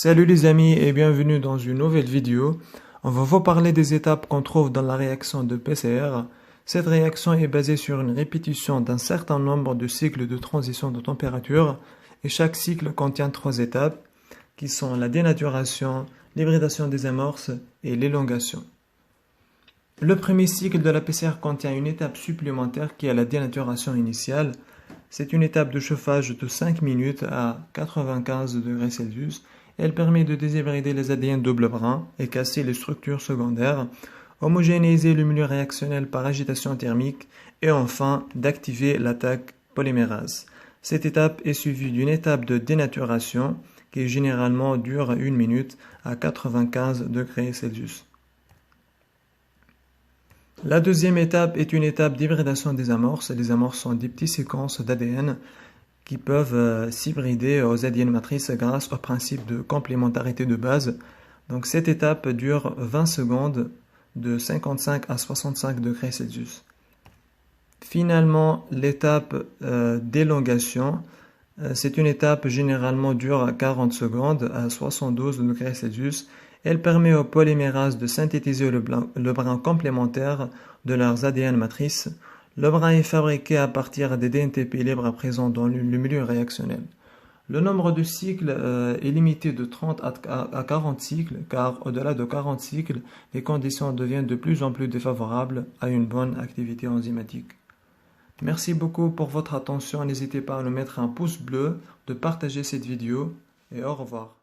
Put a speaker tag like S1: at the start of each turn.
S1: Salut les amis et bienvenue dans une nouvelle vidéo. On va vous parler des étapes qu'on trouve dans la réaction de PCR. Cette réaction est basée sur une répétition d'un certain nombre de cycles de transition de température et chaque cycle contient 3 étapes qui sont la dénaturation, l'hybridation des amorces et l'élongation. Le premier cycle de la PCR contient une étape supplémentaire qui est la dénaturation initiale. C'est une étape de chauffage de 5 minutes à 95 degrés Celsius. Elle permet de déshybrider les ADN double brin et casser les structures secondaires, homogénéiser le milieu réactionnel par agitation thermique et enfin d'activer l'attaque polymérase. Cette étape est suivie d'une étape de dénaturation qui généralement dure 1 minute à 95 degrés Celsius. La deuxième étape est une étape d'hybridation des amorces. Les amorces sont des petites séquences d'ADN qui peuvent s'hybrider aux ADN matrices grâce au principe de complémentarité de base. Donc cette étape dure 20 secondes de 55 à 65 degrés Celsius. Finalement, l'étape d'élongation, c'est une étape généralement dure 40 secondes à 72 degrés Celsius. Elle permet aux polymérases de synthétiser le brin complémentaire de leurs ADN matrices. Le brin est fabriqué à partir des DNTP libres présents dans le milieu réactionnel. Le nombre de cycles est limité de 30 à 40 cycles, car au-delà de 40 cycles, les conditions deviennent de plus en plus défavorables à une bonne activité enzymatique. Merci beaucoup pour votre attention. N'hésitez pas à nous mettre un pouce bleu, de partager cette vidéo et au revoir.